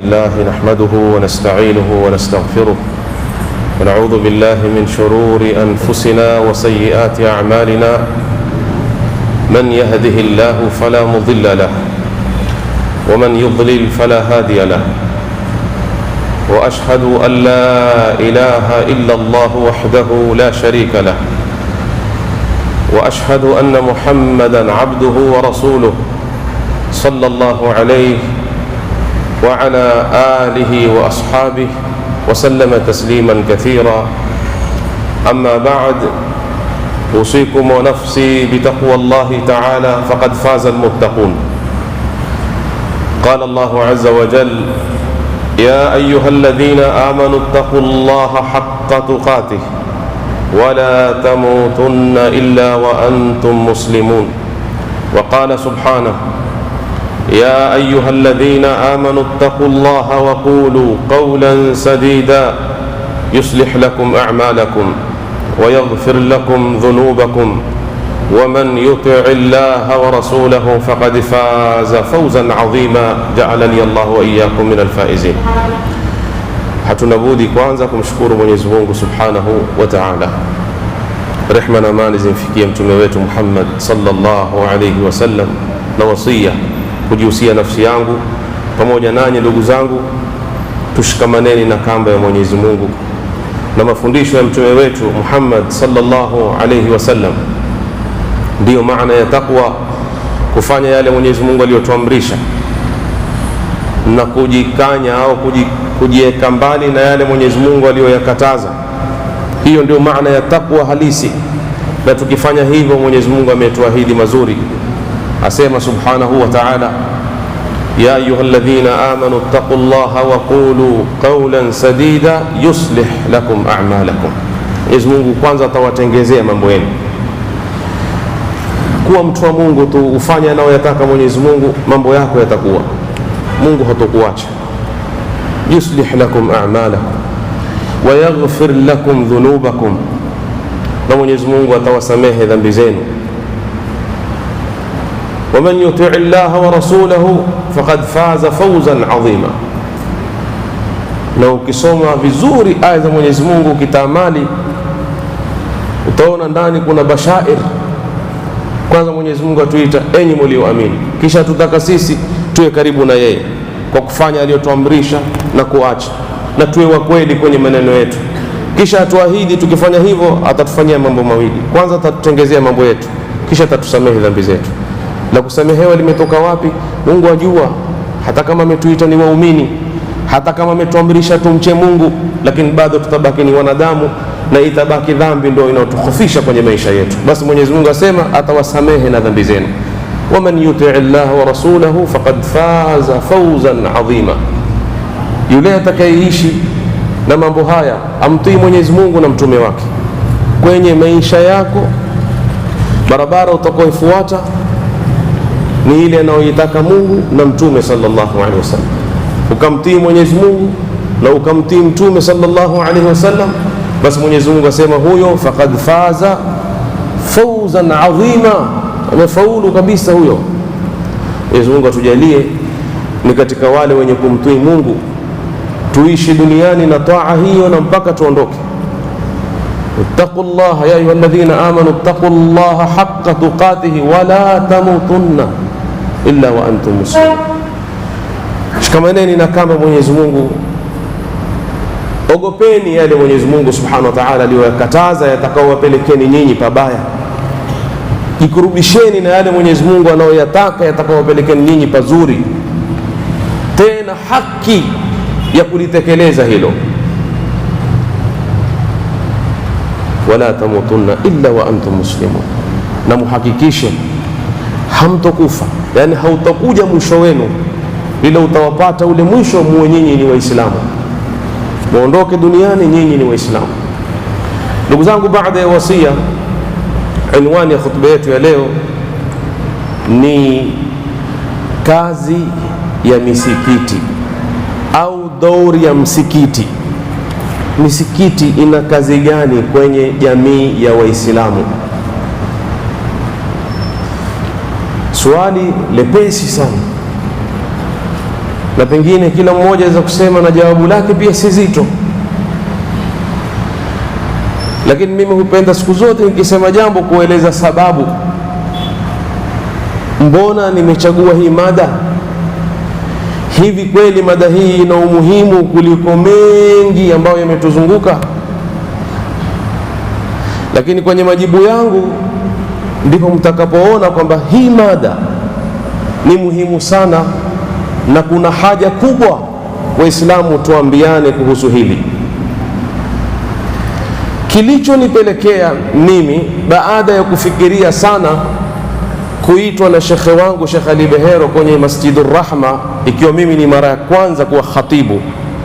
الله نحمده ونستعينه ونستغفره ونعوذ بالله من شرور أنفسنا وسيئات أعمالنا. من يهده الله فلا مضل له ومن يضلل فلا هادي له، وأشهد أن لا إله إلا الله وحده لا شريك له، وأشهد أن محمدا عبده ورسوله صلى الله عليه وعلى آله وأصحابه وسلم تسليما كثيرا. أما بعد، أوصيكم ونفسي بتقوى الله تعالى فقد فاز المتقون. قال الله عز وجل: يا أيها الذين آمنوا اتقوا الله حق تقاته ولا تموتن إلا وأنتم مسلمون. وقال سبحانه: يا أيها الذين آمنوا اتقوا الله وقولوا قولا سديدا يصلح لكم أعمالكم ويغفر لكم ذنوبكم ومن يطع الله ورسوله فقد فاز فوزا عظيما. جعلني الله وإياكم من الفائزين. hatuna budi kwanza kumshukuru Mwenyezi Mungu Subhanahu wa Ta'ala. Rehma na amani zimfikie mtume wetu Muhammad sallallahu alayhi wasallam, na wasia kujihusia nafsi yangu pamoja nanyi ndugu zangu, tushikamaneni na kamba ya Mwenyezi Mungu na mafundisho ya mtume wetu Muhammad sallallahu alayhi wasallam. Ndiyo maana ya takwa, kufanya yale Mwenyezi Mungu aliyotuamrisha na kujikanya au kujiweka mbali na yale Mwenyezi Mungu aliyoyakataza. Hiyo ndio maana ya takwa halisi, na tukifanya hivyo Mwenyezi Mungu ametuahidi mazuri. Asema subhanahu wa ta'ala: ya ayyuhalladhina amanu ittaqullaha wa qulu qawlan sadida yuslih lakum a'malakum. Mwenyezi Mungu kwanza atawatengezea mambo yenu. Kuwa mtu wa Mungu tu, ufanye anayoyataka Mwenyezi Mungu, mambo yako yatakuwa. Mungu hatakuacha. yuslih lakum a'malakum wa yaghfir lakum dhunubakum, na Mwenyezi Mungu atawasamehe dhambi zenu. ومن يطع الله ورسوله فقد فاز فوزا عظيما. Na ukisoma vizuri aya za Mwenyezi Mungu ukitaamali, utaona ndani kuna bashair. Kwanza Mwenyezi Mungu atuita enyi mlioamini, kisha tutaka sisi tuwe karibu na yeye kwa kufanya aliyotuamrisha na kuacha, na tuwe wa kweli kwenye maneno yetu. Kisha atuahidi tukifanya hivyo atatufanyia mambo mawili: kwanza atatutengezea mambo yetu, kisha atatusamehe dhambi zetu. La kusamehewa limetoka wapi? Mungu ajua. Hata kama ametuita ni waumini, hata kama ametuamrisha tumche Mungu, lakini bado tutabaki ni wanadamu, na itabaki dhambi ndio inayotukhofisha kwenye maisha yetu. Basi Mwenyezi Mungu asema atawasamehe na dhambi zenu. waman yuti' Allah wa rasulahu faqad faza fawzan adhima. Yule atakayeishi na mambo haya, amtii Mwenyezi Mungu na mtume wake kwenye maisha yako, barabara utakayofuata ni ile anayoitaka Mungu na mtume sallallahu alaihi wasallam. Ukamtii Mwenyezi Mungu na ukamtii mtume sallallahu alaihi wasallam, basi Mwenyezi Mungu asema huyo faqad faza fawzan adhima, amefaulu kabisa huyo. Mwenyezi Mungu atujalie ni katika wale wenye kumtii Mungu, tuishi duniani na taa hiyo na mpaka tuondoke. ittaqullaha ya ayyuhalladhina amanu ittaqullaha haqqa tuqatihi wa la tamutunna illa wa antum muslimun. Shikamaneni na kamba Mwenyezi Mungu, ogopeni yale Mwenyezi Mungu Subhanahu wa Ta'ala aliyoyakataza yatakaowapelekeni nyinyi pabaya. Jikurubisheni na yale Mwenyezi Mungu anayoyataka yatakaowapelekeni nyinyi pazuri, tena haki ya kulitekeleza hilo. wala tamutunna illa wa antum muslimun, na muhakikishe hamtokufa, yani hautakuja mwisho wenu ila utawapata ule mwisho muwe nyinyi ni Waislamu, muondoke duniani nyinyi ni Waislamu. Ndugu zangu, baada ya wasia, unwani ya khutba yetu ya leo ni kazi ya misikiti au dauri ya msikiti. Misikiti ina kazi gani kwenye jamii ya Waislamu? Swali lepesi sana, na pengine kila mmoja aweza kusema na jawabu lake pia si zito, lakini mimi hupenda siku zote nikisema jambo kueleza sababu, mbona nimechagua hii mada. Hivi kweli mada hii ina umuhimu kuliko mengi ambayo yametuzunguka? Lakini kwenye majibu yangu ndipo mtakapoona kwamba hii mada ni muhimu sana, na kuna haja kubwa Waislamu tuambiane kuhusu hili. Kilichonipelekea mimi baada ya kufikiria sana kuitwa na shekhe wangu Sheikh Ali Behero kwenye Masjidur Rahma, ikiwa mimi ni mara ya kwanza kuwa khatibu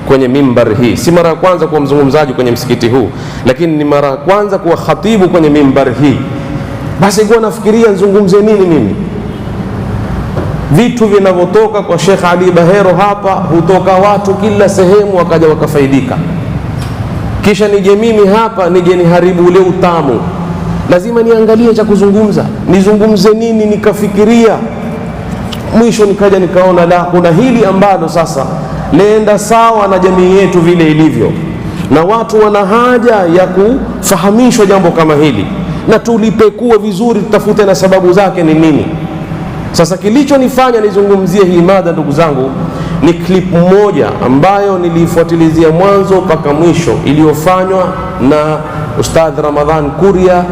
kwenye mimbar hii, si mara ya kwanza kuwa mzungumzaji kwenye msikiti huu, lakini ni mara ya kwanza kuwa khatibu kwenye mimbar hii, basi kuwa nafikiria nzungumze nini mimi. Vitu vinavyotoka kwa Sheikh Ali Behero hapa hutoka watu kila sehemu wakaja wakafaidika, kisha nije mimi hapa nije niharibu ule utamu. Lazima niangalie cha kuzungumza, nizungumze nini. Nikafikiria, mwisho nikaja nikaona la, kuna hili ambalo sasa leenda sawa na jamii yetu vile ilivyo, na watu wana haja ya kufahamishwa jambo kama hili, na tulipekue vizuri, tutafute na sababu zake ni nini. Sasa kilichonifanya nizungumzie hii mada, ndugu zangu, ni clip moja ambayo nilifuatilizia mwanzo mpaka mwisho, iliyofanywa na Ustadh Ramadhan Kuria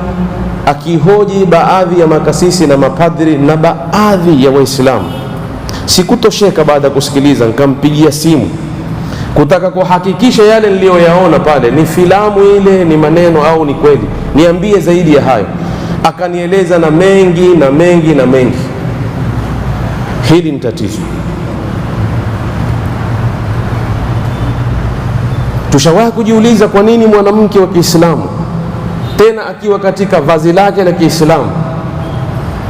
akihoji baadhi ya makasisi na mapadri na baadhi ya Waislamu. Sikutosheka baada ya kusikiliza, nikampigia simu kutaka kuhakikisha yale niliyoyaona pale ni filamu ile, ni maneno au ni kweli, niambie zaidi ya hayo. Akanieleza na mengi na mengi na mengi. Hili ni tatizo. Tushawahi kujiuliza kwa nini mwanamke wa Kiislamu, tena akiwa katika vazi lake la Kiislamu,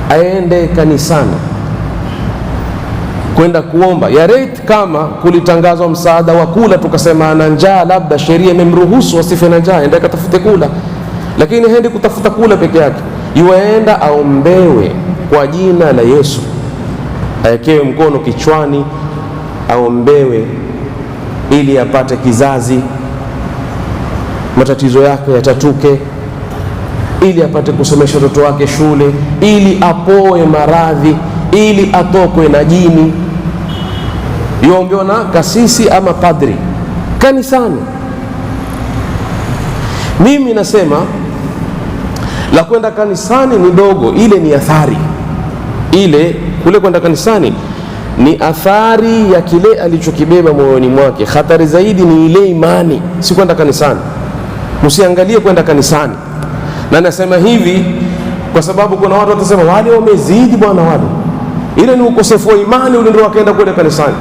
aende kanisani kwenda kuomba? Ya rate kama kulitangazwa msaada wa kula, tukasema ana njaa, labda sheria imemruhusu asife na njaa, ende katafute kula. Lakini hendi kutafuta kula peke yake, yuaenda aombewe kwa jina la Yesu, awekewe mkono kichwani, aombewe ili apate kizazi, matatizo yake yatatuke, ili apate kusomesha watoto wake shule, ili apoe maradhi, ili atokwe na jini. Yuombewa na kasisi ama padri kanisani. Mimi nasema la kwenda kanisani ni dogo, ile ni athari. Ile kule kwenda kanisani ni athari ya kile alichokibeba moyoni mwake. Hatari zaidi ni ile imani, si kwenda kanisani. Msiangalie kwenda kanisani. Na nasema hivi kwa sababu kuna watu watasema wale wamezidi bwana, wale ile ni ukosefu wa imani, ule ndio wakaenda kule kanisani.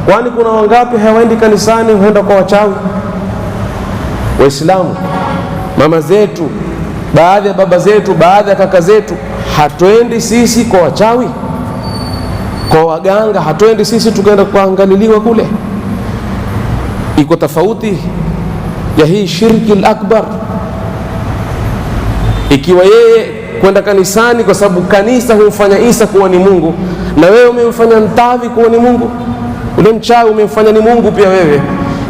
Kwani kuna wangapi hawaendi kanisani, huenda kwa wachawi? Waislamu, mama zetu, baadhi ya baba zetu, baadhi ya kaka zetu, hatuendi sisi kwa wachawi, kwa waganga, hatuendi sisi tukaenda kuangaliliwa kule. Iko tofauti ya hii shirki al-akbar. Ikiwa yeye kwenda kanisani kwa sababu kanisa humfanya Isa kuwa ni Mungu, na wewe umemfanya mtavi kuwa ni Mungu, ule mchawi umemfanya ni Mungu pia wewe.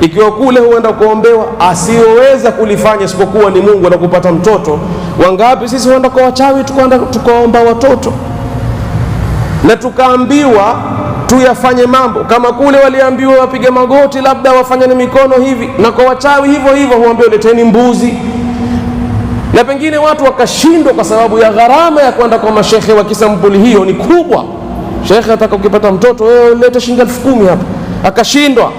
Ikiwa kule huenda kuombewa asiyoweza kulifanya isipokuwa ni Mungu na kupata mtoto, wangapi sisi huenda kwa wachawi tukaomba watoto, na tukaambiwa tuyafanye mambo kama kule waliambiwa wapige magoti, labda wafanye mikono hivi, na kwa wachawi hivyo hivyo huambiwa leteni mbuzi. Na pengine watu wakashindwa kwa sababu ya gharama ya kwenda kwa mashekhe wa kisampuli hiyo ni kubwa. Shekhe ataka ukipata mtoto wewe lete shilingi 10,000 hapa, akashindwa.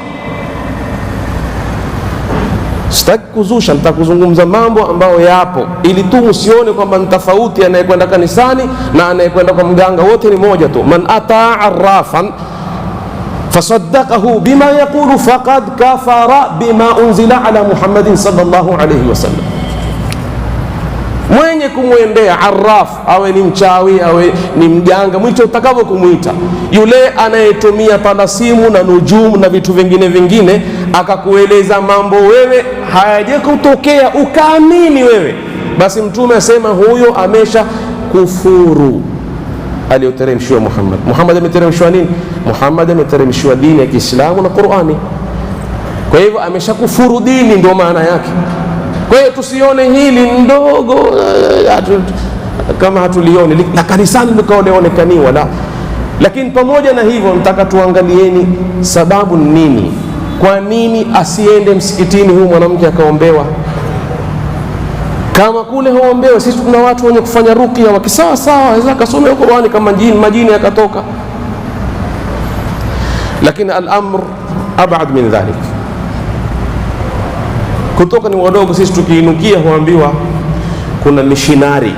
Sitaki kuzusha, nitakuzungumza mambo ambayo yapo ili tu msione kwamba ni tofauti anayekwenda kanisani na anayekwenda kwa mganga, wote ni moja tu. Man ataa arrafan fasaddaqahu bima yaqulu faqad kafara bima unzila ala Muhammadin sallallahu alayhi wasallam. Mwenye kumwendea arraf, awe ni mchawi awe ni mganga, mwite utakavyo kumuita, yule anayetumia palasimu na nujumu na vitu vingine akakueleza mambo wewe hayaje kutokea ukaamini wewe, basi Mtume asema huyo amesha kufuru. aliyoteremshiwa Muhammad. Muhammad ameteremshiwa nini? Muhammad ameteremshiwa dini ya Kiislamu na Qur'ani. Kwa hivyo ameshakufuru dini, ndio maana yake. Kwa hiyo tusione hili ndogo kama hatulioni la kanisani likaonekaniwa la. Lakini pamoja na hivyo, nataka tuangalieni sababu nini, kwa nini asiende msikitini huyu mwanamke akaombewa? Kama kule huombewa, sisi tuna watu wenye kufanya ruqya wakisawa sawa, aweza kasome Qur'ani kama majini yakatoka. Lakini al-amr ab'ad min dhalik. Kutoka ni wadogo sisi tukiinukia huambiwa kuna missionary.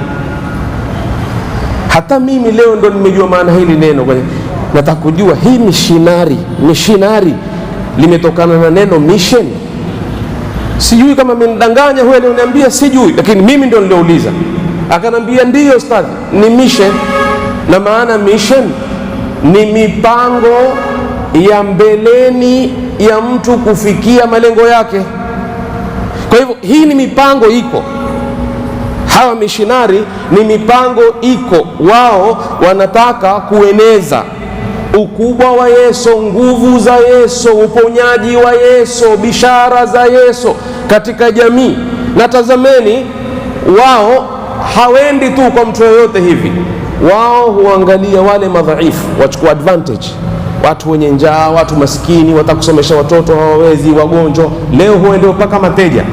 Hata mimi leo ndo nimejua maana hili neno. Nataka kujua hii missionary limetokana na neno mission. Sijui kama amenidanganya huyo aliyoniambia, sijui, lakini mimi ndo niliouliza. Akanambia ndiyo ustadhi, ni mission. Na maana mission ni mipango ya mbeleni ya mtu kufikia malengo yake. Kwa hivyo hii ni mipango iko. Hawa missionary ni mipango iko, wao wanataka kueneza ukubwa wa Yesu, nguvu za Yesu, uponyaji wa Yesu, bishara za Yesu katika jamii. Na tazameni, wao hawendi tu kwa mtu yoyote hivi, wao huangalia wale madhaifu, wachukua advantage, watu wenye njaa, watu maskini, watakusomesha watoto hawawezi, wagonjwa. Leo huende mpaka mateja.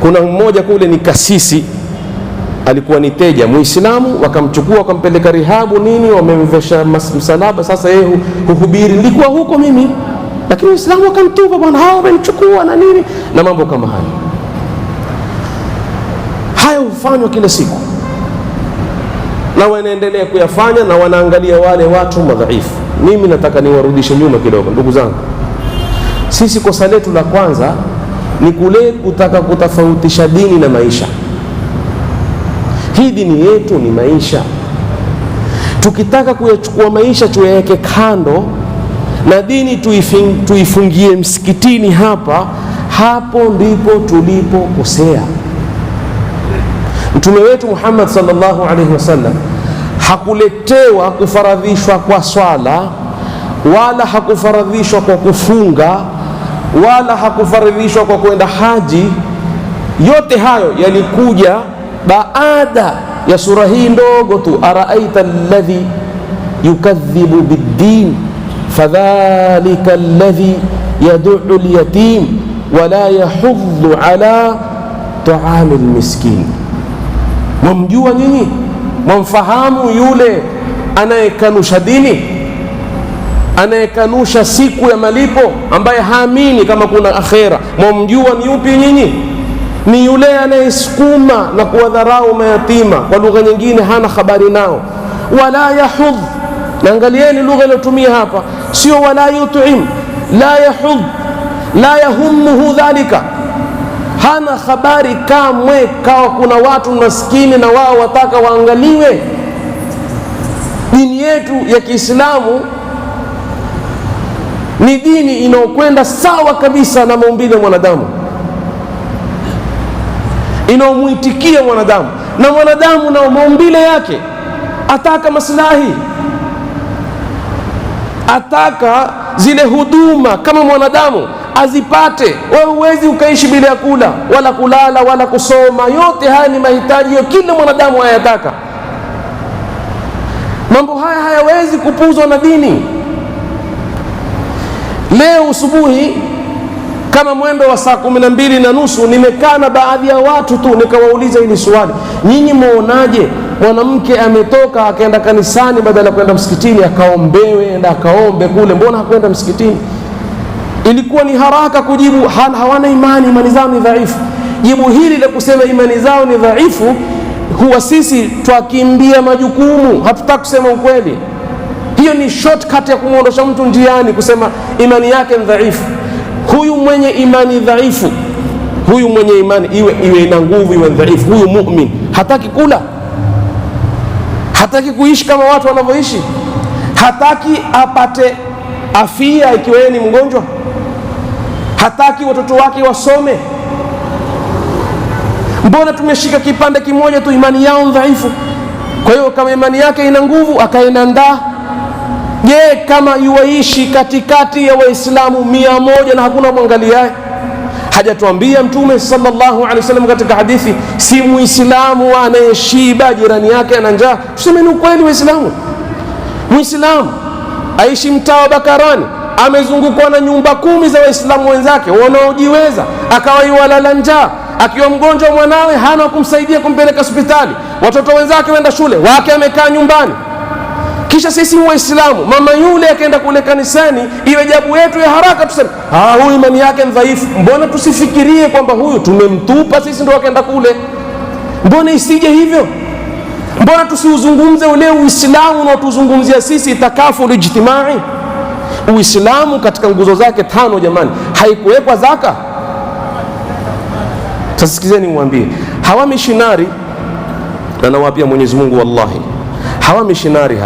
Kuna mmoja kule ni kasisi, alikuwa ni teja Muislamu, wakamchukua wakampeleka rihabu nini, wamemvesha msalaba. Sasa yeye huhubiri, nilikuwa huko mimi, lakini Uislamu wakamtupa, bwana hao wamemchukua na nini na mambo kama hayo. Hayo hufanywa kila siku na wanaendelea kuyafanya, na wanaangalia wale watu madhaifu. Mimi nataka niwarudishe nyuma kidogo, ndugu zangu. Sisi kosa letu la kwanza ni kule kutaka kutofautisha dini na maisha. Hii dini yetu ni maisha. Tukitaka kuyachukua maisha tuyaweke kando na dini tuifungie msikitini hapa, hapo ndipo tulipokosea. Mtume wetu Muhammad sallallahu alaihi wasallam hakuletewa kufaradhishwa kwa swala, wala hakufaradhishwa kwa kufunga, wala hakufaradhishwa kwa kwenda haji. Yote hayo yalikuja baada ya sura hii ndogo tu, araaita alladhi yukadhibu biddin fadhalika alladhi yad'u alyatim wala yahuddu ala ta'am almiskin. Mwamjua nyinyi? Mwamfahamu yule anayekanusha dini, anayekanusha siku ya malipo, ambaye haamini kama kuna akhera? Mwamjua ni yupi nyinyi? Ni yule anayesukuma na kuwadharau mayatima, kwa lugha nyingine hana habari nao. Wala yahudh, na angalieni lugha iliyotumia hapa, sio wala yut'im, la yahudh, la yahummuhu dhalika. Hana habari kamwe kawa kuna watu maskini na wao wataka waangaliwe. Dini yetu ya Kiislamu ni dini inayokwenda sawa kabisa na maumbile ya mwanadamu, inaomuitikia mwanadamu, na mwanadamu na maumbile yake ataka maslahi, ataka zile huduma kama mwanadamu azipate. Wewe huwezi ukaishi bila kula wala kulala wala kusoma. Yote haya ni mahitaji ya kila mwanadamu hayataka. Mambo haya hayawezi kupuzwa na dini. Leo usubuhi kama mwendo wa saa 12:30 nimekaa na baadhi ya watu tu, nikawauliza hili swali: nyinyi muonaje mwanamke ametoka akaenda kanisani badala ya kwenda msikitini akaombewe, enda akaombe kule, mbona hakwenda msikitini? Ilikuwa ni haraka kujibu hawana imani zao ni dhaifu. Jibu hili la kusema imani zao ni dhaifu, huwa sisi twakimbia majukumu, hatutaki kusema ukweli. Hiyo ni shortcut ya kumuondosha mtu njiani, kusema imani yake ni dhaifu. Huyu mwenye imani dhaifu, huyu mwenye imani iwe ina nguvu, iwe dhaifu, huyu mu'min hataki kula, hataki kuishi kama watu wanavyoishi, hataki apate afya ikiwa yeye ni mgonjwa, hataki watoto wake wasome. Mbona tumeshika kipande kimoja tu, imani yao dhaifu? Kwa hiyo kama imani yake ina nguvu akaenda ndaa, je, kama yuaishi katikati ya Waislamu 100 na hakuna mwangaliaye? Hajatuambia Mtume sallallahu alaihi wasallam katika hadithi, si Muislamu anayeshiba jirani yake ana njaa? Tusemeni ukweli Waislamu. Muislamu aishi mtaa wa Bakarani, amezungukwa na nyumba 10 za Waislamu wenzake wanaojiweza, akawa yualala njaa, akiwa mgonjwa mwanawe hana kumsaidia kumpeleka hospitali, watoto wenzake wenda shule, wake amekaa nyumbani. Kisha sisi Waislamu, mama yule akaenda kule kanisani, iwe jabu yetu ya haraka tuseme huyu imani yake dhaifu. Mbona tusifikirie kwamba huyu tumemtupa sisi ndio akaenda kule? Mbona isije hivyo? Mbona tusiuzungumze ule Uislamu unaotuzungumzia sisi, takaful ijtimai? Uislamu katika nguzo zake 5 jamani, haikuwekwa zaka. Sasa sikizeni niwaambie, hawa mishinari, na nawapia Mwenyezi Mungu wallahi, hawa mishinari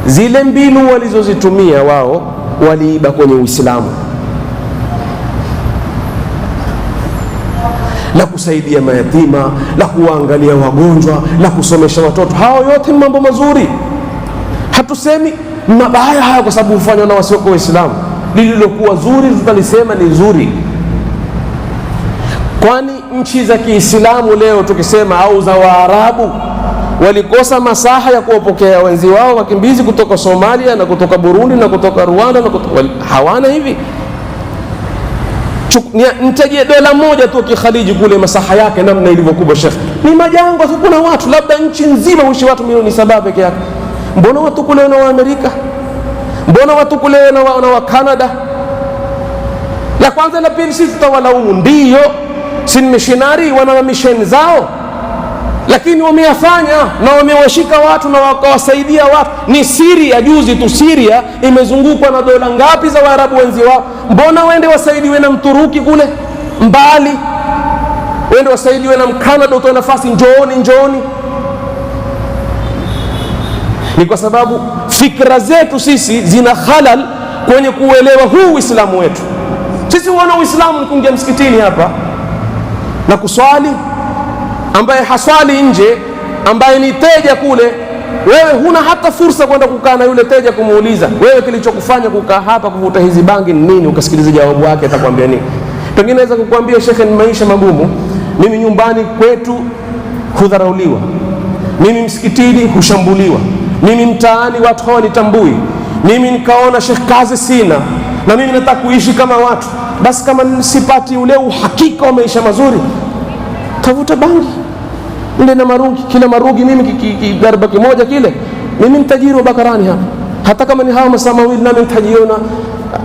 zile mbinu walizozitumia wao waliiba kwenye Uislamu, la kusaidia mayatima, la kuangalia wagonjwa, la kusomesha watoto. Hao yote ni mambo mazuri, hatusemi mabaya haya kwa sababu hufanywa na wasioko Waislamu. Lililokuwa zuri tutalisema ni zuri. Kwani nchi za Kiislamu leo tukisema, au za Waarabu, walikosa masaha ya kuwapokea wenzi wao wakimbizi kutoka Somalia na kutoka Burundi na kutoka Rwanda na hawana hivi? Nitajie dola moja tu Kikhaliji kule, masaha yake namna ilivyokuwa Sheikh, ni majangwa. Kuna watu labda nchi nzima huishi watu milioni 7 peke yake. Mbona watu kule na wa Amerika? Mbona watu kule na wa Canada? La kwanza. La pili, sisi tutawalaumu, ndiyo, si missionary wana mission zao, lakini wameyafanya na wamewashika watu na wakawasaidia watu. Ni Syria, juzi tu Syria imezungukwa na dola ngapi za Waarabu wenzi wao? Mbona wende wasaidiwe na Mturuki kule mbali, wende wasaidiwe na Mkanada, utoe nafasi, njooni. Ni kwa sababu fikra zetu sisi zina halal kwenye kuelewa huu Uislamu wetu. Sisi wana Uislamu ni kuingia msikitini hapa na kuswali, ambaye haswali nje, ambaye ni teja kule, wewe huna hata fursa kwenda kukaa na yule teja kumuuliza wewe kilichokufanya kukaa hapa kuvuta hizi bangi ni nini, ukasikiliza jawabu yake atakwambia nini. Pengine anaweza kukuambia, shekhe, ni maisha magumu, mimi nyumbani kwetu hudharauliwa, mimi msikitini hushambuliwa, mimi mtaani watu hawanitambui, mimi nikaona shekhe kazi sina, na mimi nataka kuishi kama watu. Basi kama sipati ule uhakika wa maisha mazuri, tavuta bangi ndio na marungi, kila marungi mimi kidarba kimoja kile, mimi mtajiri wa Bakarani hapa, hata kama ni hawa masaa mawili nami nitajiona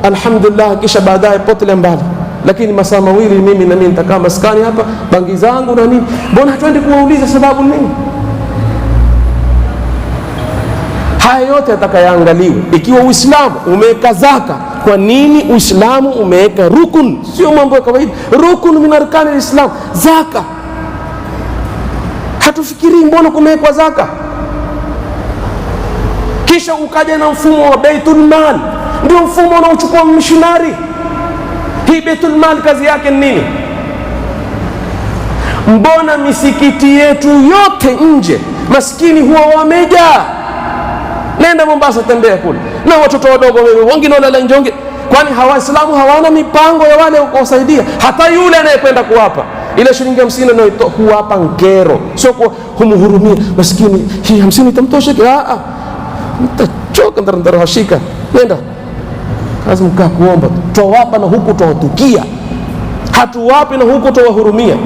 alhamdulillah, kisha baadaye potele mbali. Lakini masaa mawili mimi na mimi nitakaa maskani hapa, bangi zangu na nini. Mbona hatuendi kuwauliza sababu nini? Haya yote atakayaangaliwe. Ikiwa Uislamu umeweka zaka, kwa nini Uislamu umeweka rukun? Sio mambo ya kawaida, rukun min arkani alislam, zaka. Hatufikiri mbona kumewekwa zaka? Kisha ukaja na mfumo wa Baitul Mal, ndio mfumo unaochukua missionary. Hii Baitul Mal kazi yake ni nini? Mbona misikiti yetu yote nje maskini huwa wamejaa? Nenda Mombasa, tembea kule, na watoto wadogo wengine wanalala nje. Kwani Waislamu hawana mipango ya wale kuwasaidia? Hata yule anayekwenda kuwapa ile shilingi 50 ndio huwapa ngero, sio kumhurumia maskini. Hii 50 itamtosha? Mtachoka, ndaro hashika. Nenda kazi, mkaa kuomba, tuwapa na huku tuwatukia, hatuwapi na huku tuwahurumia.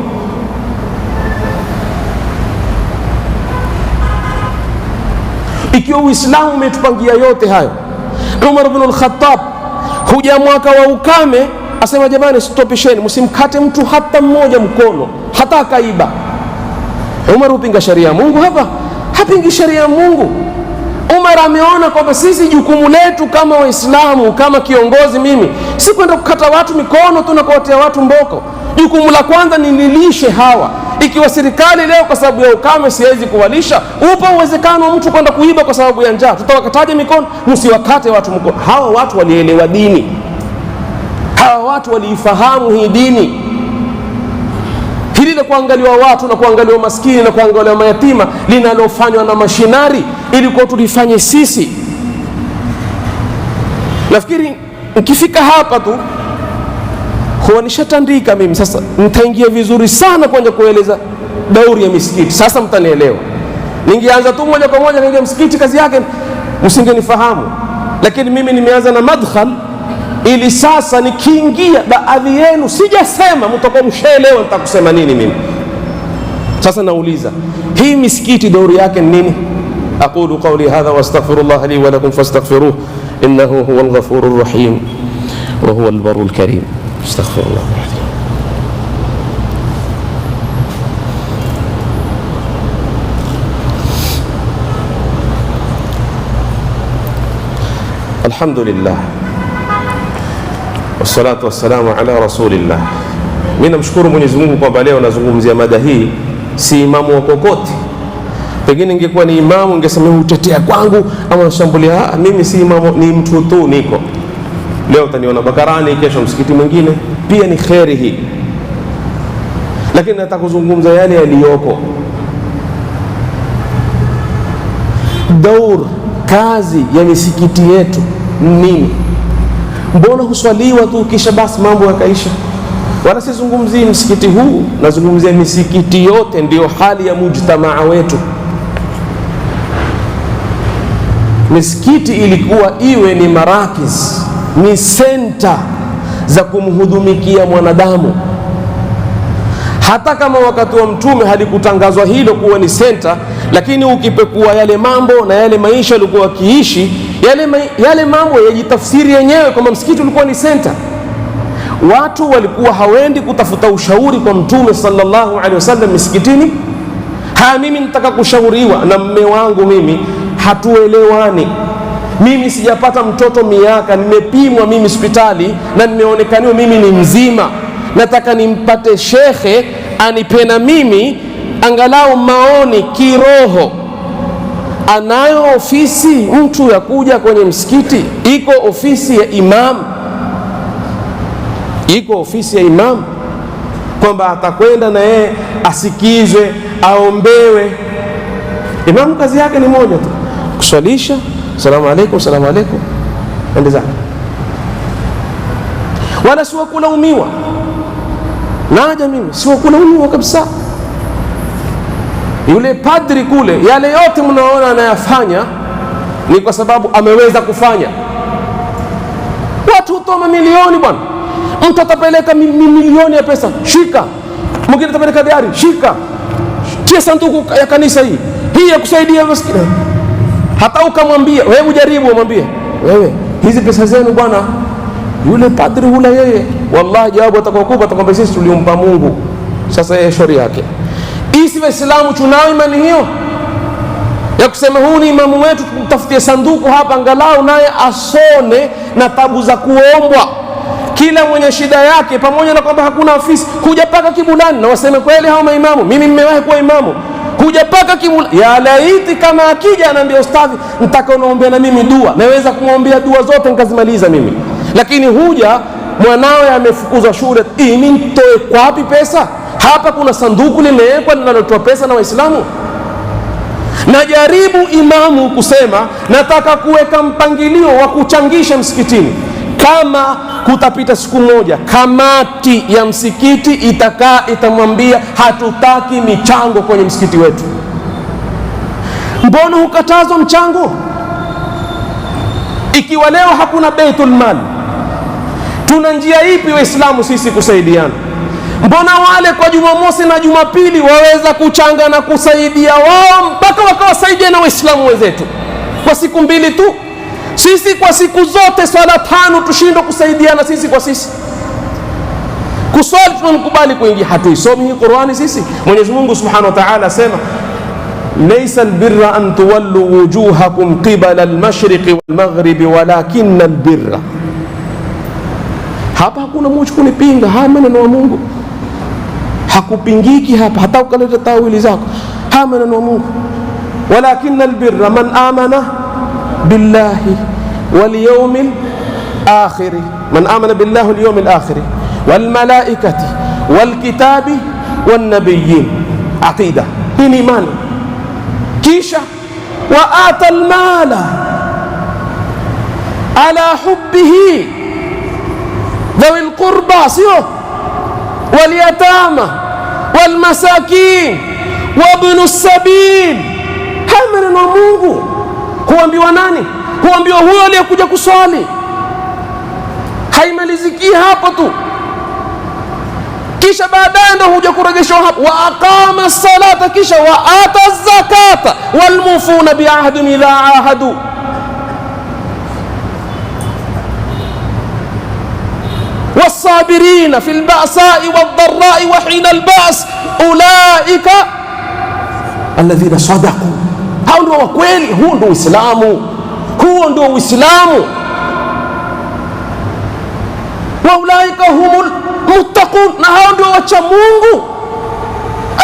Ikiwa Uislamu umetupangia yote hayo, Umar ibn al-Khattab huja mwaka wa ukame, asema jamani, stopisheni, msimkate mtu hata mmoja mkono, hata akaiba. Umar upinga sharia ya Mungu hapa? Hapingi sharia ya Mungu. Umar ameona kwamba sisi jukumu letu kama Waislamu, kama kiongozi mimi, si kwenda kukata watu mikono tu na kuwatia watu mboko. Jukumu la kwanza ni nilishe hawa. Ikiwa serikali leo kwa sababu ya ukame siwezi kuwalisha, upo uwezekano wa mtu kwenda kuiba kwa sababu ya njaa, tutawakataje mikono? Msiwakate watu mikono. Hawa watu walielewa dini, hawa watu waliifahamu hii dini. lile kuangaliwa watu na kuangaliwa maskini na kuangaliwa mayatima linalofanywa na mashinari, ili kwa tulifanye sisi. Nafikiri nikifika hapa tu huwa nishatandika mimi. Sasa nitaingia vizuri sana kwanza kueleza dauri ya misikiti. Sasa mtanielewa. Ningeanza tu moja kwa moja kaingia msikiti, kazi yake msingenifahamu, lakini mimi nimeanza na madkhal, ili sasa nikiingia baadhi yenu sijasema mtakuwa mshaelewa nitakusema nini mimi. Sasa nauliza, hii misikiti dauri yake ni nini? Aqulu qawli hadha wa astaghfirullah li wa lakum fastaghfiruh innahu huwal ghafurur rahim wa huwal barrul karim. Astaghfirullah. Alhamdulillah wassalatu wassalamu ala rasulillah. Mimi namshukuru Mwenyezi Mungu kwamba leo nazungumzia mada hii. Si imamu wa kokote, pengine ingekuwa ni imamu ningesema utetea kwangu ama nashambulia. Mimi si imamu, ni mtu tu niko. Leo utaniona Bakarani, kesho msikiti mwingine, pia ni kheri hii, lakini nataka kuzungumza yale yaliyoko. Daur, kazi ya misikiti yetu nini? Mbona huswaliwa tu kisha basi mambo yakaisha? Wala sizungumzii msikiti huu, nazungumzia misikiti yote. Ndiyo hali ya mujtamaa wetu. Misikiti ilikuwa iwe ni marakiz, ni senta za kumhudumikia mwanadamu. Hata kama wakati wa Mtume halikutangazwa hilo kuwa ni senta, lakini ukipekua yale mambo na yale maisha yalikuwa wakiishi, yale mambo yajitafsiri yenyewe kwamba msikiti ulikuwa ni senta. Watu walikuwa hawendi kutafuta ushauri kwa Mtume sallallahu alaihi wasallam misikitini. Mimi nitaka kushauriwa na mme wangu, mimi hatuelewani, mimi sijapata mtoto miaka, nimepimwa mimi hospitali na nimeonekaniwa mimi ni mzima, nataka nimpate shekhe anipena mimi angalau maoni kiroho. Anayo ofisi mtu ya kuja kwenye msikiti? Iko ofisi ya imam, iko ofisi ya imam kwamba atakwenda na yeye asikizwe, aombewe. Imamu kazi yake ni moja tu, kuswalisha, salamu alaikum, salamu alaikum, ende zake. Wala si kulaumiwa. Naja mimi si kulaumiwa kabisa. Yule padri kule, yale yote mnaona anayafanya ni kwa sababu ameweza kufanya. Watu hutoa mamilioni bwana. Mtu atapeleka milioni ya pesa, shika. Mwingine atapeleka gari, shika. Tia sanduku ya kanisa hii ya kusaidia maskini. Hata ukamwambia wewe, jaribu umwambie, wewe hizi pesa zenu bwana, yule padri hula yeye, wallahi jawabu atakokupa, atakwambia sisi tuliompa Mungu. Sasa yeye shauri yake. Isi Waislamu tunao imani hiyo ya kusema huu ni imamu wetu, tutafutie sanduku hapa angalau naye asone na tabu za kuombwa. Kila mwenye shida yake, pamoja na kwamba hakuna ofisi, kuja paka kibulani. Na waseme kweli hao maimamu, mimi nimewahi kuwa imamu, kuja paka kibulani. Ya laiti kama akija anaambia ustadhi, nataka unaombea na mimi dua, naweza kumwombea dua zote nikazimaliza mimi. Lakini huja mwanawe amefukuzwa shule, mimi nitoe kwapi pesa? Hapa kuna sanduku limewekwa linalotoa pesa na Waislamu. Najaribu imamu kusema nataka kuweka mpangilio wa kuchangisha msikitini. Kama kutapita siku moja, kamati ya msikiti itakaa itamwambia hatutaki michango kwenye msikiti wetu. Mbona hukatazwa mchango? Ikiwa leo hakuna baitul mal, tuna njia ipi Waislamu sisi kusaidiana? Mbona wale kwa Jumamosi na Jumapili waweza kuchanga na kusaidia wao mpaka wakawasaidia na Waislamu wenzetu kwa siku mbili tu? Sisi kwa siku zote swala 5 tushindwe kusaidiana sisi kwa sisi. Kuswali tunamkubali kuingia, hatuisomi hii Qur'ani sisi. Mwenyezi Mungu Subhanahu wa Ta'ala asema laysa albirra an tuwallu wujuhakum qibala almashriqi walmaghribi walakinna albirra. Hapa hakuna mtu kunipinga, haya maneno ya Mungu hakupingiki hapa, hata ukaleta tawili zako. Haya maneno ya Mungu, walakinna albirra man amana billahi wal yawmil akhir, man amana billahi wal yawmil akhir wal malaikati wal kitabi wan nabiyyin, aqida, hii ni imani. Kisha wa ata almala ala hubbihi dhawi alqurba, sio walyatama walmasakin wabnu sabil. Haya maneno ya Mungu huambiwa nani? Huambiwa huyo aliyekuja kuswali. Haimaliziki hapo tu, kisha baadaye ndo huja kurejeshwa hapo, wa aqama salata, kisha wa ata zakata walmufuna biahdihim idha ahadu. والصابرين في البأساء والضراء وحين البأس أولئك الذين صدقوا. hao ndio wa kweli. Huo ndio Uislamu, huo ndio Uislamu. wa ulaika humul muttaqun, na hao ndio wacha Mungu.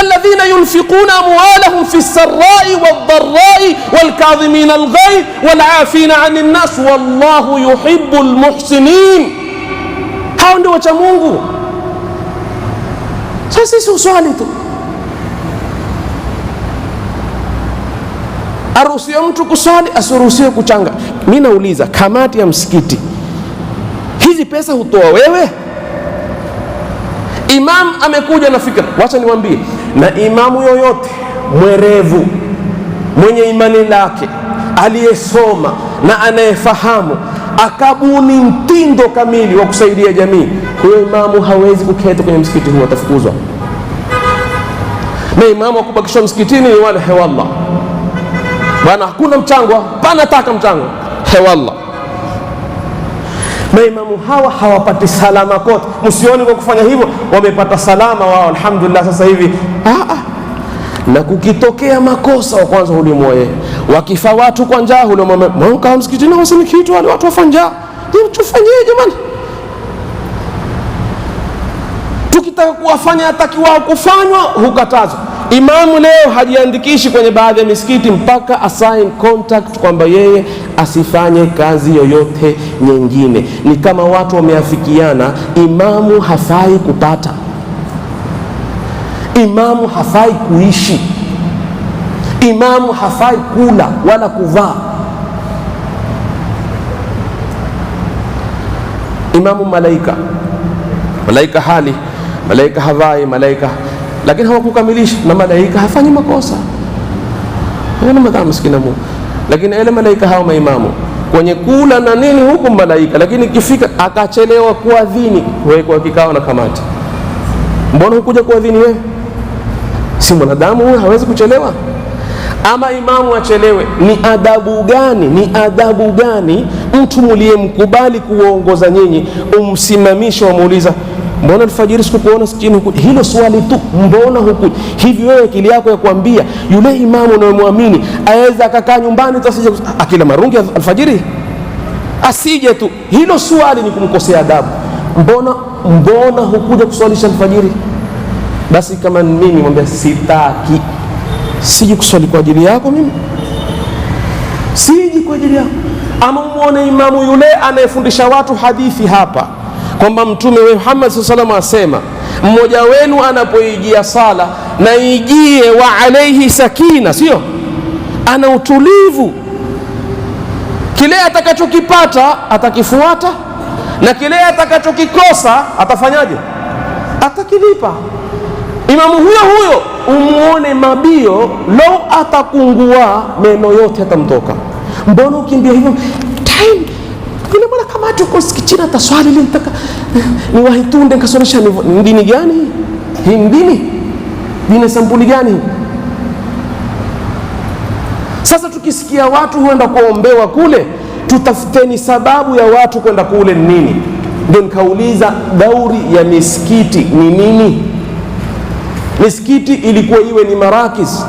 alladhina yunfiquna amwalahum fi sarrai wadharrai walkadhimina alghayz walafina 'anil nas wallahu yuhibbul muhsinin. Hao ndio wacha Mungu. Sasa sisi uswali tu, aruhusiwe mtu kuswali, asiruhusiwe kuchanga. Mimi nauliza kamati ya msikiti, hizi pesa hutoa wewe? Imam amekuja na fikra, wacha niwaambie, na imamu yoyote mwerevu, mwenye imani lake, aliyesoma na anayefahamu, akabuni mtindo kamili wa kusaidia jamii, huyo imamu hawezi kuketi kwenye msikiti huo, atafukuzwa. Na imamu akubakishwa msikitini ni wale hewallah, bwana hakuna mchango, pana taka mchango, hewallah. Maimamu hawa hawapati salama kote. Msioni kwa kufanya hivyo wamepata salama wao, alhamdulillah. Sasa hivi na kukitokea makosa, wa kwanza hulimwa yeye. Wakifa watu kwa njaa, hulimwa mwanka msikitini, wasini kitu wale watu wafanja. Ndio tufanyie jamani? Tukitaka kuwafanya atakiwao kufanywa, hukatazwa. Imamu leo hajiandikishi kwenye baadhi ya misikiti mpaka assign contact kwamba yeye asifanye kazi yoyote nyingine. Ni kama watu wameafikiana, imamu hafai kupata, imamu hafai kuishi, imamu hafai kula wala kuvaa. Imamu malaika, malaika hali, malaika havai, malaika, lakini hawakukamilisha. Na malaika hafanyi makosa, hana madhambi maskini Mungu. Lakini ile malaika hao maimamu kwenye kula na nini huku malaika, lakini ikifika akachelewa kuadhini, wewe kwa kikao na kamati, mbona hukuja kuadhini wewe? Si mwanadamu huyo, hawezi kuchelewa? Ama imamu achelewe, ni adabu gani? Ni adabu gani mtu mliyemkubali kuongoza nyinyi umsimamisha, wamuuliza mbona alfajiri sikukuona chini huku? Hilo swali tu, mbona huku hivi? Wewe akili yako ya kuambia yule imamu unayemwamini aweza akakaa nyumbani tu asije akila marungi alfajiri, asije tu? Hilo swali ni kumkosea adabu. Mbona hukuja kuswalisha alfajiri? Basi kama mimi mwambia sitaki, siji kuswali kwa ajili yako, mimi siji kwa ajili yako. Ama muone imamu yule anayefundisha watu hadithi hapa kwamba Mtume Muhammad sallallahu alaihi wasallam asema, mmoja wenu anapoijia sala na ijie wa alaihi sakina, sio ana utulivu, kile atakachokipata atakifuata na kile atakachokikosa atafanyaje? Atakilipa. Imamu huyo umuone mabio, lau atakungua meno yote atamtoka. Mbona ukimbia hivyo time vile? Mbona kama tuko msikitini ataswali ili nitaka ni wahitunde nikasomesha? Ni dini gani hii? Dini sampuli gani? Sasa tukisikia watu huenda kuombewa kule, tutafuteni sababu ya watu kwenda kule ni nini. Ndio nikauliza dauri ya misikiti ni nini? Misikiti ilikuwa iwe ni marakis.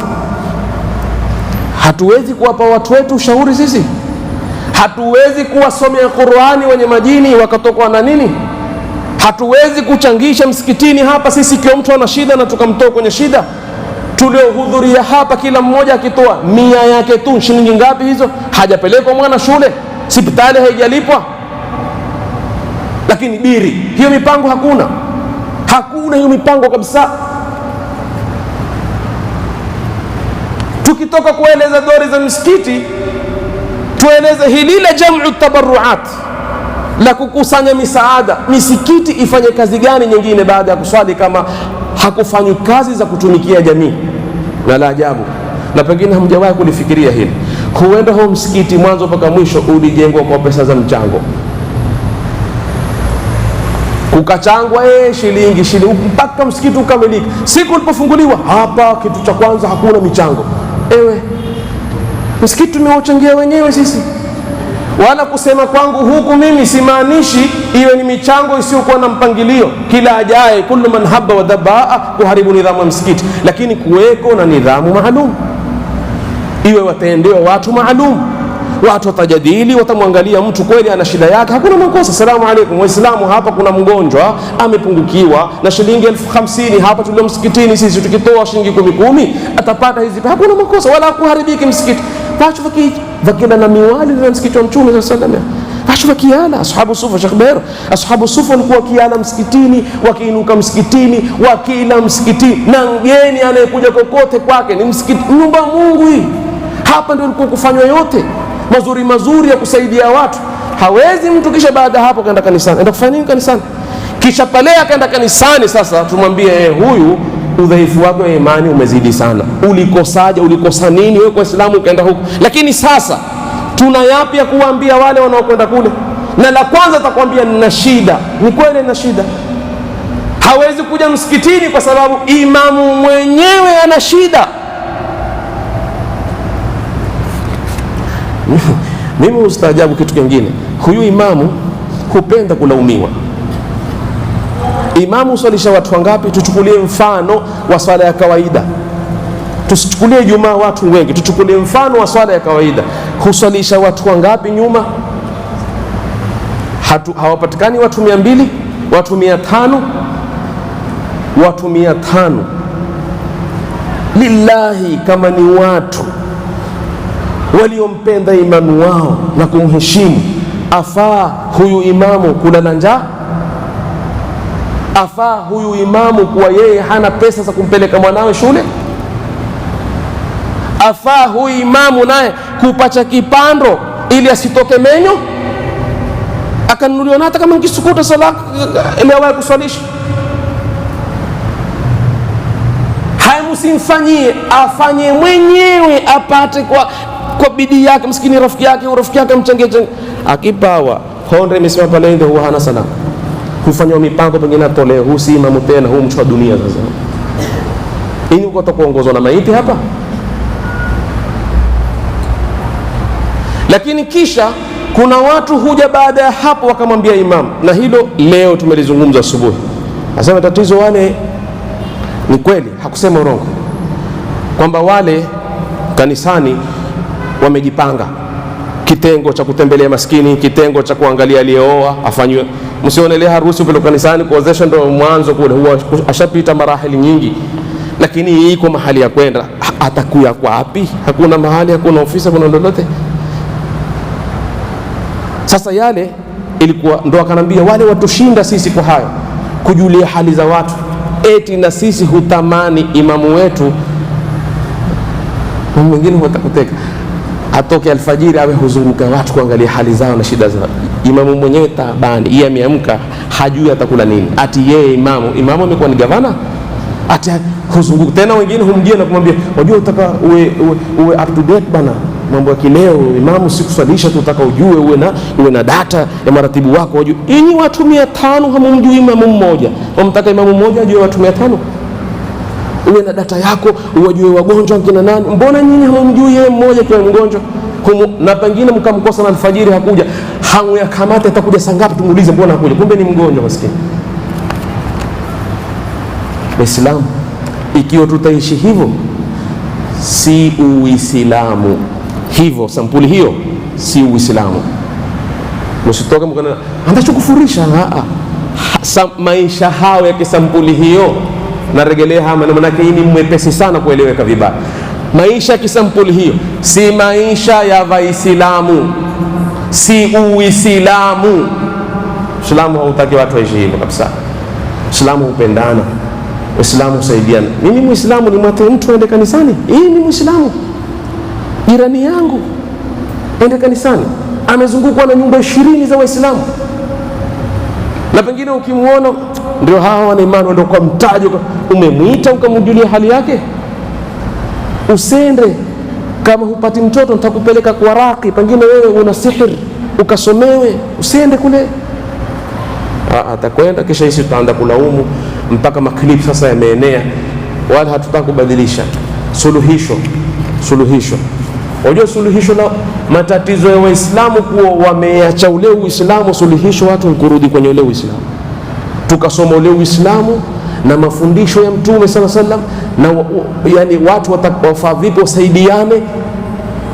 Hatuwezi kuwapa watu wetu ushauri sisi? Hatuwezi kuwasomea Qur'ani wenye majini wakatokwa na nini? Hatuwezi kuchangisha msikitini hapa sisi kwa mtu ana shida na tukamtoa kwenye shida? Tuliohudhuria hapa kila mmoja akitoa 100 yake tu, shilingi ngapi hizo? Hajapelekwa mwana shule, hospitali haijalipwa. Lakini biri hiyo mipango hakuna hiyo mipango kabisa. Tukitoka kueleza dori za msikiti, tueleze hili la jam'u tabarruat, la kukusanya misaada. Misikiti ifanye kazi gani nyingine baada ya kuswali kama hakufanyi kazi za kutumikia jamii? Na la ajabu, na pengine hamjawahi kulifikiria hili, huenda huo msikiti mwanzo mpaka mwisho ulijengwa kwa pesa za mchango, kukachangwa shilingi mpaka msikiti ukamilika. Siku ulipofunguliwa hapa, kitu cha kwanza hakuna michango. Msikiti tumeuchangia wenyewe sisi. Wala kusema kwangu huku mimi simaanishi iwe ni michango isiyokuwa na mpangilio, kila ajaye kullu man habba wa dabaa kuharibu nidhamu ya msikiti, lakini kuweko na nidhamu maalum, iwe wataendewa watu maalum, watu watajadili, watamwangalia mtu kweli ana shida yake, hakuna makosa. Salamu alaikum Waislamu, hapa kuna mgonjwa amepungukiwa na shilingi 50,000 hapa tulio msikitini, sisi tukitoa shilingi 10 atapata hizi, hakuna makosa wala kuharibiki msikiti. Wacho vakila na miwali na msikiti wa Mtume sallallahu alaihi wasallam, wacho vakiala ashabu sufa. Sheikh Bair, ashabu sufa walikuwa wakiala msikitini, wakiinuka msikitini, wakila msikitini, na mgeni anayekuja kokote kwake ni msikiti, nyumba ya Mungu hii. Hapa ndio ilikuwa kufanywa yote mazuri ya kusaidia watu. Hawezi mtu kisha baada hapo kaenda kanisani. Enda kufanya nini kanisani? Kisha pale akaenda kanisani, sasa tumwambie huyu udhaifu wako wa imani umezidi sana. Ulikosaje? Ulikosa nini wewe kwa Uislamu ukaenda huko? Lakini sasa tuna yapi ya kuambia wale wanaokwenda kule? Na la kwanza atakwambia nina shida. Ni kweli nina shida. Hawezi kuja msikitini kwa sababu imamu mwenyewe ana shida. Mimi ustaajabu kitu kingine, huyu imamu hupenda kulaumiwa. Imamu uswalisha watu wangapi? Tuchukulie mfano wa swala ya kawaida, tusichukulie Ijumaa watu wengi, tuchukulie mfano wa swala ya kawaida. Huswalisha watu wangapi nyuma? Hawapatikani watu 200, watu 500, watu 500. Lillahi, kama ni watu waliompenda imamu wao na kumheshimu, afaa huyu imamu kulala njaa? Afaa huyu imamu kuwa yeye hana pesa za kumpeleka mwanawe shule? Afaa huyu imamu naye kupata kipando ili asitoke menyo, akanunuliwa hata kama nkisukuta sala imewahi kuswalisha? Msimfanyie, afanye mwenyewe, apate kwa bidii yake. Msikini rafiki yake mchangie, akipawa honde imesema pale ndio huwa hana salamu, hufanywa mipango pengine atolee, huu si imamu tena, huu mtu wa dunia. Sasa ini uko kuongozwa na maiti hapa? Lakini kisha kuna watu huja baada ya hapo wakamwambia imamu, na hilo leo tumelizungumza asubuhi. Nasema tatizo wale ni kweli, hakusema urongo, kwamba wale kanisani wamejipanga, kitengo cha kutembelea maskini, kitengo cha kuangalia aliyeoa afanywe. Msionelea harusi pale kanisani kuozesha ndio mwanzo kule, huwa ashapita marahili nyingi, lakini iko mahali ya kwenda. Atakuya kwa wapi? Hakuna mahali, hakuna ofisi, hakuna lolote. Sasa yale ilikuwa ndo akanambia wale watushinda sisi kwa hayo, kujulia hali za watu, eti na sisi hutamani imamu wetu mwingine watakuteka atoke alfajiri awe huzunguka watu kuangalia hali zao na shida zao. Imamu mwenyewe taabani, yeye ameamka hajui atakula nini, ati yeye imamu amekuwa ni gavana, ati huzunguka tena. Wengine humjia na kumwambia, wajua utaka uwe up to date bana, mambo ya kileo. Imamu sikuswalisha, tutaka ujue, uwe na data ya maratibu wako, wajue. Ini watu 500 hamumjui imamu mmoja, wamtaka imamu mmoja ajue watu 500? Uwe na data yako, uwajue wagonjwa kina nani. Mbona nyinyi hamumjui yeye mmoja kwa mgonjwa? Na pengine mkamkosa na alfajiri hakuja, hamu ya kamata atakuja saa ngapi tumuulize mbona hakuja, kumbe ni mgonjwa maskini. Waislamu, ikiwa tutaishi hivyo si Uislamu. Hivyo sampuli hiyo si Uislamu. Msitoke mkana andachokufurisha maisha hao ya kisampuli hiyo. Narejelea hapa maana yake ni mwepesi sana kueleweka vibaya. Maisha kisampuli hiyo si maisha ya Waislamu, si Uislamu. Uislamu hautaki watu waishi hivyo kabisa. Uislamu hupendana, Uislamu husaidiana. Mimi Muislamu ni mwate mtu aende kanisani, hii ni Muislamu. jirani yangu ende kanisani, amezungukwa na nyumba 20 za Waislamu, na pengine ukimuona ndio hawa wana imani ndio kwa mtajo, umemwita ukamjulia hali yake. Usende, kama hupati mtoto nitakupeleka kwa raqi, pengine wewe una sihiri ukasomewe, usende kule. Atakwenda kisha hisi tutaanza kulaumu mpaka maklip sasa yameenea. Wala hatutaka kubadilisha suluhisho. Unajua suluhisho la matatizo ya Waislamu kuwa wameacha ule Uislamu, suluhisho watu kurudi kwenye ule Uislamu, tukasoma ule Uislamu na mafundisho ya Mtume sallallahu alaihi wasallam, na yani watu watafaa vipi wasaidiane,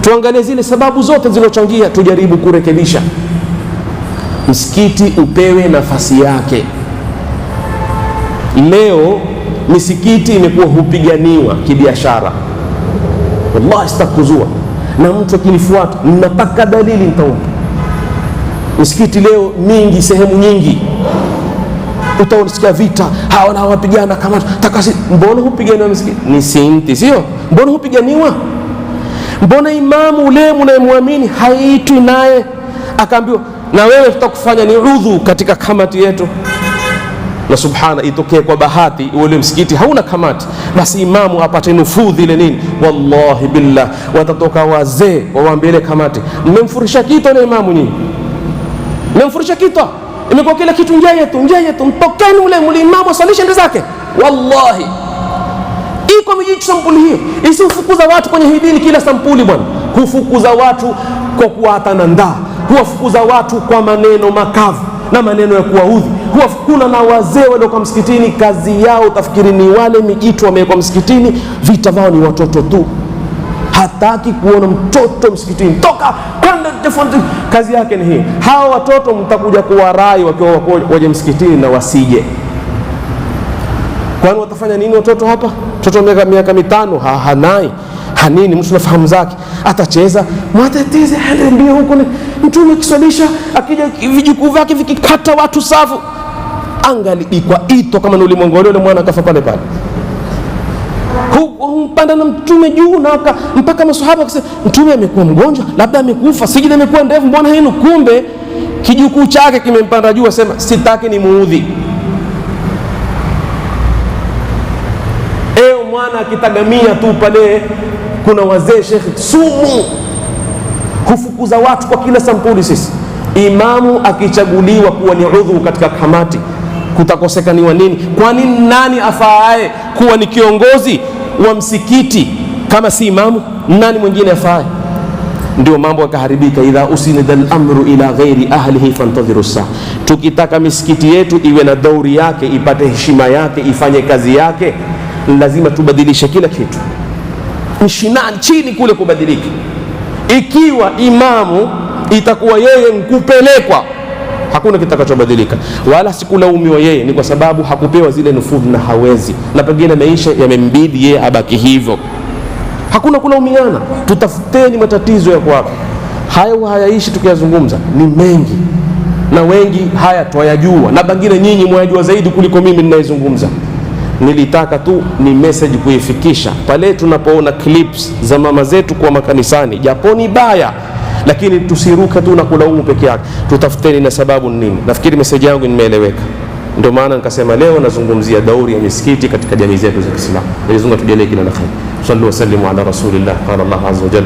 tuangalie zile sababu zote zilizochangia, tujaribu kurekebisha. Msikiti upewe nafasi yake. Leo misikiti imekuwa hupiganiwa kibiashara. Wallahi sitakuzua, na mtu akinifuata ninataka dalili nitaomba. Misikiti leo mingi, sehemu nyingi utaona vita, hawa na wapigana kama takasi. Mbona hupiganiwa misikiti? Ni sinti, sio? Mbona hupiganiwa? Mbona imamu ule mnayemwamini haitwi naye akaambiwa na wewe tutakufanya ni udhu katika kamati yetu? Na subhana, itokee kwa bahati ule msikiti hauna kamati, basi imamu apate nufudhi ile nini, wallahi billah watatoka wazee wawaambie ile kamati, mmemfurisha kitu ile imamu nyinyi, mmemfurisha kitu, imekuwa kila kitu nje yetu, mtokeni ule imamu asalishe ndio zake. Wallahi iko miji sampuli hiyo, isifukuza watu kwenye hii dini kila sampuli bwana, kufukuza watu kwa kuatana ndaa, kuwafukuza watu kwa maneno makavu na maneno ya kuwaudhi. Kuna na wazee waliokuwa msikitini, kazi yao utafikiri ni wale mijitu wamewekwa msikitini, vita vao ni watoto tu. Hataki kuona mtoto msikitini, toka kwenda tofauti, kazi yake ni hii. Hao watoto mtakuja kuwarai wakiwa waje msikitini na wasije. Kwani watafanya nini watoto hapa? Mtoto miaka 5 hanai hanini, mtu nafahamu zake, atacheza mwateteze hali mbio huko. Mtume kiswalisha, akija vijukuu vyake vikikata watu safu, angali ikwa ito kama ni ulimwengu ule, mwana kafa pale pale. Humpanda na mtume juu na mpaka maswahaba wakasema mtume amekuwa mgonjwa, labda amekufa, sijida imekuwa ndefu, mbona hinu? Kumbe kijukuu chake kimempanda juu, asema sitaki ni muudhi. Mwana akitagamia tu pale, kuna wazee shekhi sumu hufukuza watu kwa kila sampuli. Sisi imamu akichaguliwa kuwa ni udhu katika kamati, kutakosekaniwa nini? Kwani nani afaaye kuwa ni kiongozi wa msikiti kama si imamu? Nani mwingine afaaye? Ndio mambo yakaharibika. Idha usinida al-amru ila ghairi ahlihi fantadhiru saa. Tukitaka misikiti yetu iwe na dauri yake, ipate heshima yake, ifanye kazi yake, lazima tubadilishe kila kitu, mshinani chini kule kubadilika. Ikiwa imamu itakuwa yeye mkupelekwa, hakuna kitakachobadilika, wala sikulaumiwa yeye, ni kwa sababu hakupewa zile nufudhi na hawezi, na pengine maisha yamembidi yeye abaki hivyo. Hakuna kulaumiana, tutafuteni matatizo yako wapi. Hayo hayaishi tukiyazungumza, ni mengi na wengi haya twayajua, na pengine nyinyi mwajua zaidi kuliko mimi ninayezungumza. Nilitaka tu ni message kuifikisha pale tunapoona clips za mama zetu kwa makanisani, japo ni baya, lakini tusiruke tu na kulaumu peke yake, tutafuteni na sababu nini. Nafikiri message yangu nimeeleweka, ndio maana nikasema leo nazungumzia dauri ya misikiti katika jamii zetu za Kiislamu. Mwenyezi Mungu atujalie kila la kheri. صلوا وسلموا على رسول الله. قال الله عز وجل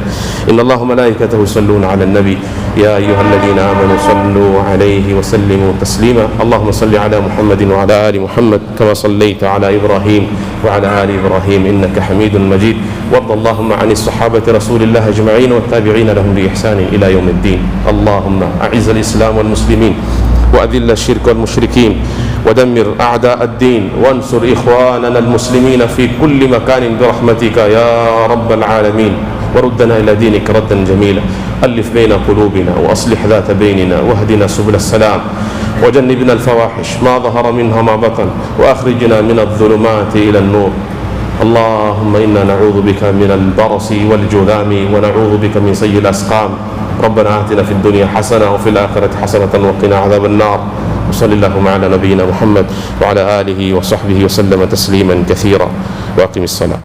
إن الله وملائكته يصلون على النبي يا أيها الذين آمنوا صلوا عليه وسلموا تسليما. اللهم صل على محمد وعلى آل محمد كما صليت على إبراهيم وعلى آل إبراهيم إنك حميد مجيد. وارض اللهم عن الصحابة رسول الله أجمعين والتابعين لهم بإحسان إلى يوم الدين. اللهم أعز الإسلام والمسلمين وأذل الشرك والمشركين ودمر أعداء الدين وانصر إخواننا المسلمين في كل مكان برحمتك يا رب العالمين. وردنا إلى دينك ردا جميلا. ألف بين قلوبنا وأصلح ذات بيننا واهدنا سبل السلام وجنبنا الفواحش ما ظهر منها ما بطن وأخرجنا من الظلمات إلى النور. اللهم إنا نعوذ بك من البرص والجذام ونعوذ بك من سيء الأسقام. ربنا آتنا في الدنيا حسنة وفي الآخرة حسنة وقنا عذاب النار. وصلى اللهم على نبينا محمد وعلى آله وصحبه وسلم تسليما كثيرا. وأقم الصلاة.